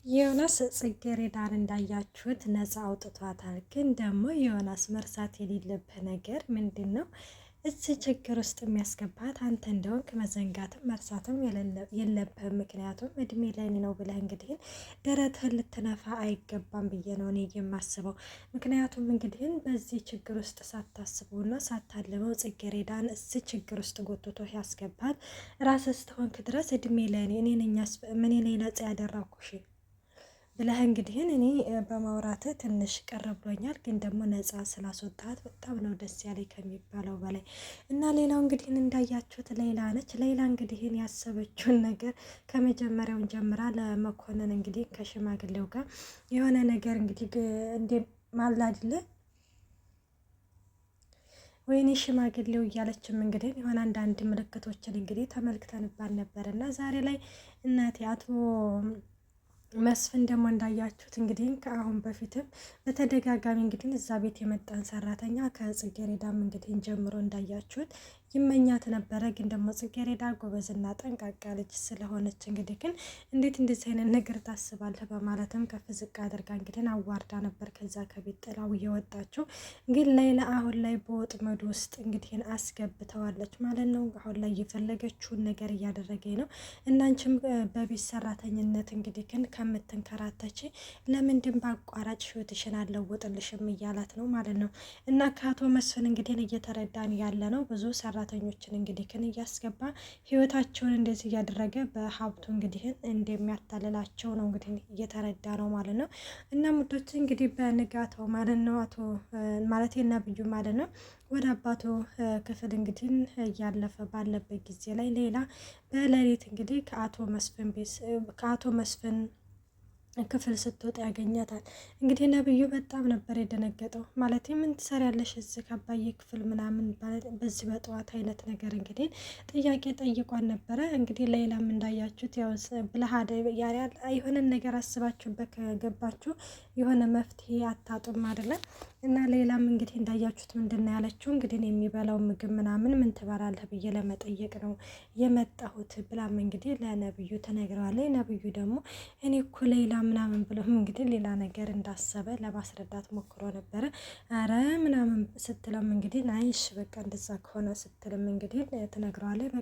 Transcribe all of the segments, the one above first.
ዮናስ ጽጌረዳን እንዳያችሁት ነፃ አውጥቷታል። ግን ደግሞ ዮናስ መርሳት የሌለብህ ነገር ምንድን ነው? እዚህ ችግር ውስጥ የሚያስገባት አንተ እንደሆንክ መዘንጋትም መርሳትም የለብህም። ምክንያቱም እድሜ ለኔ ነው ብለህ እንግዲህ ደረትህን ልትነፋ አይገባም ብዬ ነው እኔ የማስበው። ምክንያቱም እንግዲህ በዚህ ችግር ውስጥ ሳታስበውና ሳታልመው ጽጌረዳን እዚህ ችግር ውስጥ ጎትቶ ያስገባት ራስህ ስትሆንክ ድረስ እድሜ ለኔ እኔ ነኝ ምን ላይ ነፃ ያደረኩሽ ብለህ እንግዲህ እኔ በማውራት ትንሽ ቀር ብሎኛል። ግን ደግሞ ነፃ ስላስወጣት በጣም ነው ደስ ያለኝ ከሚባለው በላይ እና ሌላው እንግዲህ እንዳያችሁት ሌላ ነች። ሌላ እንግዲህ ያሰበችውን ነገር ከመጀመሪያውን ጀምራ ለመኮንን እንግዲህ ከሽማግሌው ጋር የሆነ ነገር እንግዲህ እንደ ማላድለ ወይኔ ሽማግሌው እያለችም እንግዲህ የሆነ አንዳንድ ምልክቶችን እንግዲህ ተመልክተንባል ነበር እና ዛሬ ላይ እናቴ አቶ መስፍን ደግሞ እንዳያችሁት እንግዲህ ከአሁን በፊትም በተደጋጋሚ እንግዲህ እዛ ቤት የመጣን ሰራተኛ ከጽጌረዳም እንግዲህ ጀምሮ እንዳያችሁት ይመኛት ነበረ። ግን ደግሞ ጽጌረዳ ጎበዝና ጠንቃቃ ልጅ ስለሆነች እንግዲህ ግን እንዴት እንደዚህ አይነት ነገር ታስባለህ በማለትም ከፍ ዝቅ አድርጋ እንግዲህ አዋርዳ ነበር ከዛ ከቤት ጥላው እየወጣችው። ግን ሌላ አሁን ላይ በወጥመዱ ውስጥ እንግዲህ አስገብተዋለች ማለት ነው። አሁን ላይ የፈለገችውን ነገር እያደረገኝ ነው። እናንቺም በቤት ሰራተኝነት እንግዲህ ግን ከምትንከራተች ለምንድን በአቋራጭ ህይወትሽን አለወጥልሽም እያላት ነው ማለት ነው። እና ከአቶ መስፍን እንግዲህ እየተረዳን ያለ ነው ብዙ ሰራተኞችን እንግዲህ ክን እያስገባ ህይወታቸውን እንደዚህ እያደረገ በሀብቱ እንግዲህ እንደሚያታልላቸው ነው እንግዲህ እየተረዳ ነው ማለት ነው። እና ሙዶች እንግዲህ በንጋታው ማለት ነው አቶ ማለት ነብዩ ማለት ነው ወደ አባቱ ክፍል እንግዲህ እያለፈ ባለበት ጊዜ ላይ ሌላ በሌሊት እንግዲህ ከአቶ መስፍን ክፍል ስትወጣ ያገኛታል። እንግዲህ ነብዩ በጣም ነበር የደነገጠው። ማለት ምን ትሰሪያለሽ እዚህ ከአባዬ ክፍል ምናምን በዚህ በጠዋት አይነት ነገር እንግዲህ ጥያቄ ጠይቋን ነበረ። እንግዲህ ሌላም እንዳያችሁት ያው ብልሃደ ያሪያል የሆነን ነገር አስባችሁበት ከገባችሁ የሆነ መፍትሄ አታጡም አይደለም። እና ሌላም እንግዲህ እንዳያችሁት ምንድን ነው ያለችው እንግዲህ የሚበላው ምግብ ምናምን ምን ትበላለህ ብዬ ለመጠየቅ ነው የመጣሁት ብላም እንግዲህ ለነብዩ ተነግረዋለች። ነብዩ ደግሞ እኔ እኮ ሌላ ምናምን ብሎም እንግዲህ ሌላ ነገር እንዳሰበ ለማስረዳት ሞክሮ ነበረ። አረ ምናምን ስትለም እንግዲህ ናይሽ በቃ እንደዛ ከሆነ ስትልም እንግዲህ ትነግረዋለች።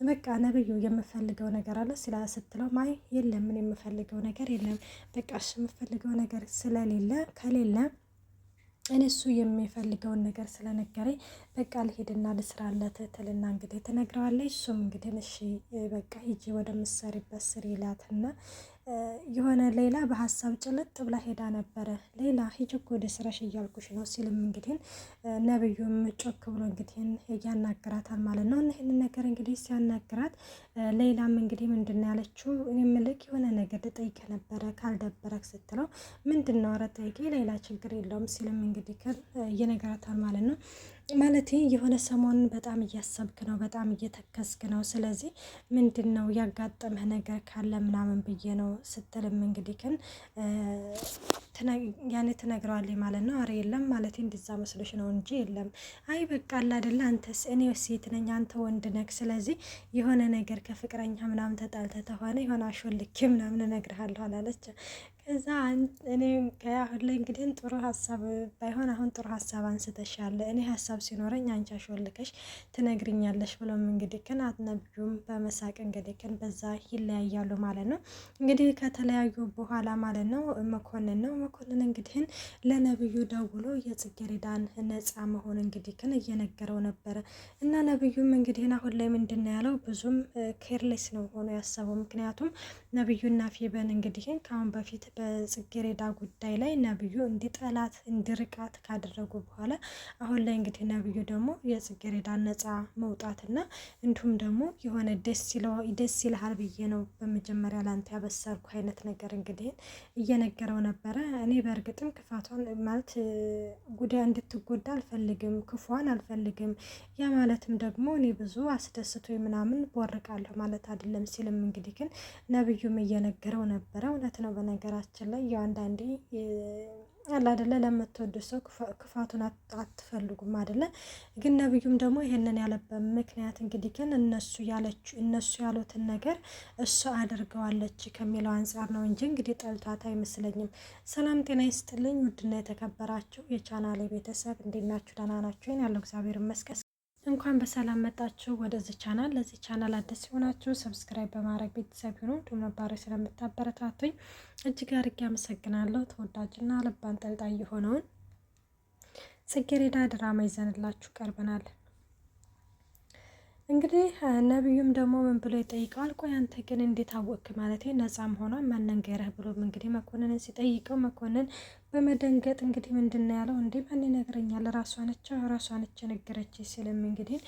በቃ ነብዩ የምፈልገው ነገር አለ ስላ ስትለው ማይ የለም ምን የምፈልገው ነገር የለም በቃ እሱ የምፈልገው ነገር ስለሌለ ከሌለ እኔ እሱ የሚፈልገውን ነገር ስለነገረኝ በቃ ልሄድና ልስራለት ትልና እንግዲህ ትነግረዋለች። እሱም እንግዲህ እሺ በቃ ሂጂ ወደምትሰሪበት ስሪ ይላትና የሆነ ሌላ በሀሳብ ጭልጥ ብላ ሄዳ ነበረ። ሌላ ሂጂ እኮ ወደ ስራሽ እያልኩሽ ነው ሲልም እንግዲህ ነብዩም ጮክ ብሎ እንግዲህ እያናግራታል ማለት ነው። ይህንን ነገር እንግዲህ ሲያናግራት ሌላም እንግዲህ ምንድን ነው ያለችው እኔ ምልክ የሆነ ነገር ልጠይቅ ነበረ ካልደበረክ ስትለው ምንድን ነው ኧረ ጠይቂ ሌላ ችግር የለውም ሲልም እንግዲህ እየነገራታል ማለት ነው። ማለት የሆነ ሰሞኑን በጣም እያሰብክ ነው በጣም እየተከስክ ነው ስለዚህ ምንድን ነው ያጋጠመህ ነገር ካለ ምናምን ብዬ ነው ስትልም እንግዲህ ግን ያኔ ትነግረዋለች ማለት ነው። አረ የለም ማለት እንደዛ መስሎሽ ነው እንጂ የለም። አይ በቃ አለ አይደለ አንተስ እኔ ሴት ነኝ አንተ ወንድ ነህ ስለዚህ የሆነ ነገር ከፍቅረኛ ምናምን ተጣልተህ ተሆነ የሆነ አሾልኬ ምናምን እነግርሃለሁ አላለች። ከዛ እኔ ከአሁን ላይ እንግዲህ ጥሩ ሀሳብ ባይሆን አሁን ጥሩ ሀሳብ አንስተሻል እኔ ሀሳብ ሲኖረኝ አንቺ አሾልከሽ ትነግሪኛለሽ ብሎም እንግዲህ ግን አትነብዩም በመሳቅ እንግዲህ ግን በዛ ይለያያሉ ማለት ነው። እንግዲህ ከተለያዩ በኋላ ማለት ነው መኮንን እንግዲህ ለነብዩ ደውሎ የጽጌረዳን ነፃ መሆን እንግዲህ ግን እየነገረው ነበረ። እና ነብዩም እንግዲህ አሁን ላይ ምንድን ነው ያለው ብዙም ኬርሌስ ነው ሆኖ ያሰበው። ምክንያቱም ነብዩና ፌበን እንግዲህ ከአሁን በፊት በጽጌረዳ ጉዳይ ላይ ነብዩ እንዲጠላት እንዲርቃት ካደረጉ በኋላ አሁን ላይ እንግዲህ ነብዩ ደግሞ የጽጌረዳን ነፃ መውጣትና እንዲሁም ደግሞ የሆነ ደስ ይልሃል ብዬ ነው በመጀመሪያ ላንተ ያበሰርኩ አይነት ነገር እንግዲህ እየነገረው ነበረ። እኔ በእርግጥም ክፋቷን ማለት ጉዳይ እንድትጎዳ አልፈልግም ክፏን አልፈልግም ያ ማለትም ደግሞ እኔ ብዙ አስደስቶ ምናምን ቦርቃለሁ ማለት አይደለም ሲልም እንግዲህ ግን ነብዩም እየነገረው ነበረ። እውነት ነው በነገራችን በነገራችን ላይ ያው አንዳንዴ አለ አይደለ ለምትወዱ ሰው ክፋቱን አትፈልጉም አይደለ? ግን ነብዩም ደግሞ ይሄንን ያለበት ምክንያት እንግዲህ ግን እነሱ ያሉትን ነገር እሱ አድርገዋለች ከሚለው አንጻር ነው እንጂ እንግዲህ ጠልቷት አይመስለኝም። ሰላም ጤና ይስጥልኝ ውድና የተከበራችሁ የቻናሌ ቤተሰብ እንዴት ናችሁ? ደህና ናችሁ? ያለው እግዚአብሔር ይመስገን። እንኳን በሰላም መጣችሁ ወደዚህ ቻናል። ለዚህ ቻናል አዲስ ሲሆናችሁ ሰብስክራይብ በማድረግ ቤተሰብ ይሁኑ። እንዲሁም ነባሪ ስለምታበረታቱኝ እጅግ አድርጌ አመሰግናለሁ። ተወዳጅና ልብ አንጠልጣይ የሆነውን ጽጌረዳ ድራማ ይዘንላችሁ ቀርበናል። እንግዲህ ነብዩም ደግሞ ምን ብሎ ይጠይቀዋል? ቆይ አንተ ግን እንዴት አወቅክ? ማለት ነጻ መሆኗን ማን ነገረህ? ብሎም እንግዲህ መኮንንን ሲጠይቀው መኮንን በመደንገጥ እንግዲህ ምንድን ነው ያለው? እንዴ ማን ይነግረኛል? ራሷ ነች የነገረች ሲልም እንግዲህ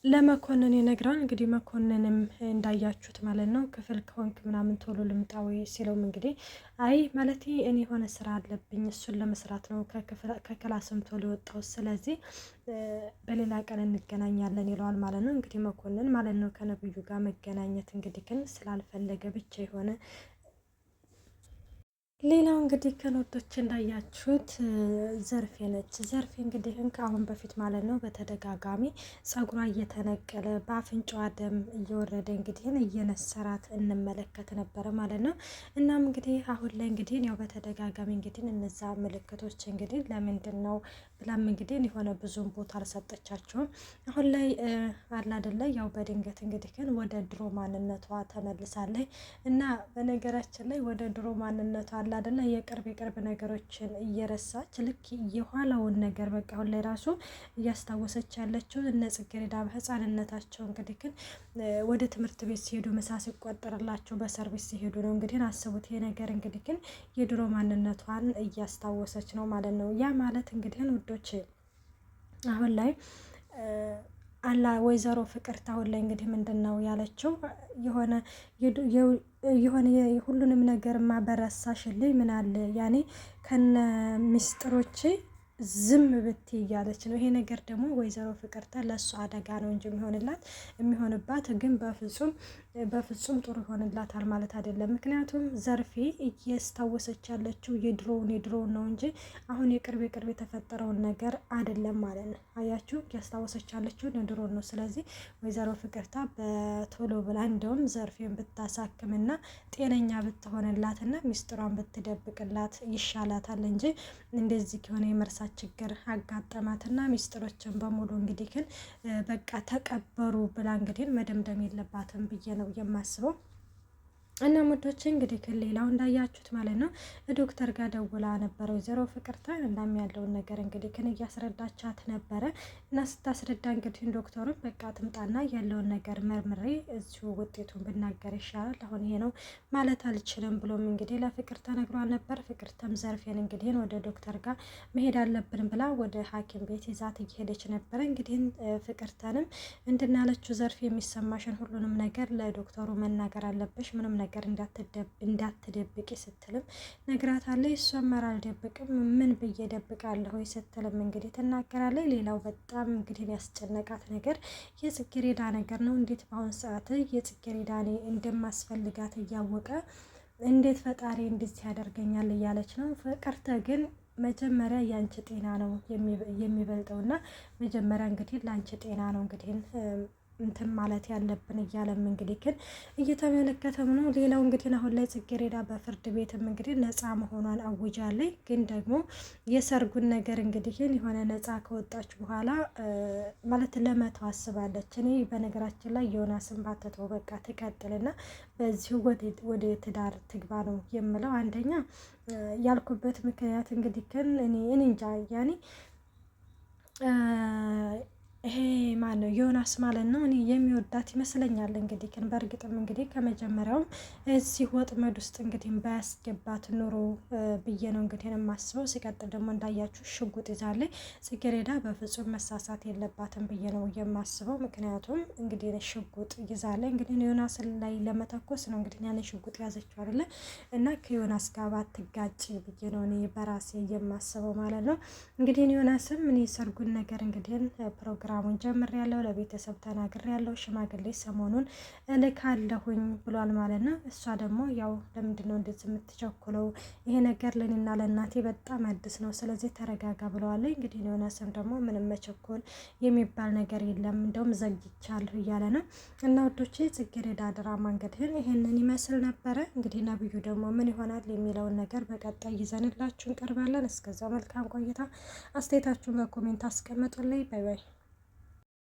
ለመኮንን ይነግራል። እንግዲህ መኮንንም እንዳያችሁት ማለት ነው ክፍል ከሆንክ ምናምን ቶሎ ልምጣዊ ሲለውም እንግዲህ አይ ማለት እኔ የሆነ ስራ አለብኝ እሱን ለመስራት ነው ከክላስም ቶሎ የወጣው፣ ስለዚህ በሌላ ቀን እንገናኛለን ይለዋል ማለት ነው። እንግዲህ መኮንን ማለት ነው ከነብዩ ጋር መገናኘት እንግዲህ ግን ስላልፈለገ ብቻ የሆነ ሌላው እንግዲህ ከኖቶች እንዳያችሁት ዘርፌ ነች። ዘርፌ እንግዲህ ከአሁን በፊት ማለት ነው በተደጋጋሚ ጸጉሯ እየተነቀለ በአፍንጫዋ ደም እየወረደ እንግዲህ እየነሰራት እንመለከት ነበረ ማለት ነው። እናም እንግዲህ አሁን ላይ እንግዲህ ያው በተደጋጋሚ እንግዲህ እነዛ ምልክቶች እንግዲህ ለምንድን ነው ብላም እንግዲህ የሆነ ብዙም ቦታ አልሰጠቻቸውም። አሁን ላይ አላደለ ያው በድንገት እንግዲህ ግን ወደ ድሮ ማንነቷ ተመልሳለች እና በነገራችን ላይ ወደ ድሮ ማንነቷ አላደለ የቅርብ ነገሮችን እየረሳች ልክ የኋላውን ነገር በቃ አሁን ላይ ራሱ እያስታወሰች ያለችው እነ ጽጌረዳ በህፃንነታቸው እንግዲህ ግን ወደ ትምህርት ቤት ሲሄዱ ምሳ ሲቆጠርላቸው በሰርቪስ ሲሄዱ ነው እንግዲህ አስቡት። ይሄ ነገር እንግዲህ ግን የድሮ ማንነቷን እያስታወሰች ነው ማለት ነው። ያ ማለት እንግዲህ ውዶች አሁን ላይ ወይዘሮ ፍቅርት አሁን ላይ እንግዲህ ምንድን ነው ያለችው? የሆነ ሁሉንም ነገር በረሳሽልኝ ምን አለ ያኔ ከነ ሚስጥሮቼ ዝም ብት እያለች ነው። ይሄ ነገር ደግሞ ወይዘሮ ፍቅርተ ለእሱ አደጋ ነው እንጂ የሚሆንባት ግን በፍጹም ጥሩ ይሆንላታል ማለት አይደለም። ምክንያቱም ዘርፌ እያስታወሰች ያለችው የድሮውን ነው እንጂ አሁን የቅርብ የተፈጠረውን ነገር አይደለም ማለት ነው። አያችሁ እያስታወሰች ያለችው የድሮውን ነው። ስለዚህ ወይዘሮ ፍቅርታ በቶሎ ብላ እንደውም ዘርፌን ብታሳክምና ጤነኛ ብትሆንላትና ሚስጥሯን ብትደብቅላት ይሻላታል እንጂ እንደዚህ ከሆነ የመርሳት ችግር አጋጠማትና ሚስጥሮችን በሙሉ እንግዲህ ግን በቃ ተቀበሩ ብላ እንግዲህ መደምደም የለባትም ብዬ ነው የማስበው። እና ሙዶች እንግዲህ ሌላው እንዳያችሁት ማለት ነው ዶክተር ጋር ደውላ ነበረ ወይዘሮ ፍቅርተ እናም ያለውን ነገር እንግዲህ ግን እያስረዳቻት ነበረ እና ስታስረዳ እንግዲህ ዶክተሩን በቃ ትምጣና ያለውን ነገር መርምሬ እዚሁ ውጤቱን ብናገር ይሻላል፣ አሁን ይሄ ነው ማለት አልችልም ብሎም እንግዲህ ለፍቅርተ ነግሯል ነበር። ፍቅርተም ዘርፌን እንግዲህ ወደ ዶክተር ጋር መሄድ አለብን ብላ ወደ ሐኪም ቤት ይዛት እየሄደች ነበረ። እንግዲህ ፍቅርተንም እንድናለችው ዘርፌ የሚሰማሽን ሁሉንም ነገር ለዶክተሩ መናገር አለብሽ፣ ምንም ነገር እንዳትደብቂ ስትልም ነግራታለች። እሷም ኧረ አልደብቅም ምን ብዬ ደብቃለሁ ስትልም እንግዲህ ትናገራለች። ሌላው በጣም እንግዲህ ያስጨነቃት ነገር የጽጌረዳ ነገር ነው። እንዴት በአሁን ሰዓት የጽጌረዳ እንደማስፈልጋት እያወቀ እንዴት ፈጣሪ እንደዚህ ያደርገኛል እያለች ነው። ፍቅርተ ግን መጀመሪያ የአንቺ ጤና ነው የሚበልጠውና መጀመሪያ እንግዲህ ለአንቺ ጤና ነው እንግዲህ እንትን ማለት ያለብን እያለም እንግዲህ ግን እየተመለከተም ነው። ሌላው እንግዲህ አሁን ላይ ጽጌረዳ በፍርድ ቤትም እንግዲህ ነፃ መሆኗን አውጃለች። ግን ደግሞ የሰርጉን ነገር እንግዲህ የሆነ ነፃ ከወጣች በኋላ ማለት ለመተው አስባለች። እኔ በነገራችን ላይ ዮናስን ባትተው በቃ ትቀጥልና በዚሁ ወደ ትዳር ትግባ ነው የምለው። አንደኛ ያልኩበት ምክንያት እንግዲህ ግን እኔ እንጃ ያኔ ይሄ ማን ነው ዮናስ ማለት ነው። እኔ የሚወዳት ይመስለኛል እንግዲህ ግን በእርግጥም እንግዲህ ከመጀመሪያውም እዚህ ወጥመድ ውስጥ እንግዲህ ባያስገባት ኑሮ ብዬ ነው እንግዲህ የማስበው። ሲቀጥል ደግሞ እንዳያችሁ ሽጉጥ ይዛለች ጽጌረዳ፣ በፍጹም መሳሳት የለባትም ብዬ ነው የማስበው። ምክንያቱም እንግዲህ ሽጉጥ ይዛለች እንግዲህ ዮናስ ላይ ለመተኮስ ነው እንግዲህ ያን ሽጉጥ ያዘችው አይደለ እና ከዮናስ ጋር ባትጋጭ ብዬ ነው እኔ በራሴ የማስበው ማለት ነው። እንግዲህ ዮናስም እኔ ሰርጉን ነገር እንግዲህ ፕሮግራም ፕሮግራሙን ጀምሬያለሁ፣ ለቤተሰብ ተናግሬያለሁ፣ ሽማግሌ ሰሞኑን እልካለሁኝ ብሏል ማለት ነው። እሷ ደግሞ ያው ለምንድን ነው እንደዚህ የምትቸኩለው? ይሄ ነገር ለኔና ለእናቴ በጣም አዲስ ነው፣ ስለዚህ ተረጋጋ ብለዋል። እንግዲህ ዮናስም ደግሞ ምንም መቸኮል የሚባል ነገር የለም እንደውም ዘግይቻለሁ እያለ ነው። እና ወዶቼ ጽጌረዳ ድራማ እንግዲህ ይሄንን ይመስል ነበረ። እንግዲህ ነብዩ ደግሞ ምን ይሆናል የሚለውን ነገር በቀጣይ ይዘንላችሁ እንቀርባለን። እስከዛው መልካም ቆይታ። አስተያየታችሁን በኮሜንት አስቀምጡልኝ። ባይ ባይ።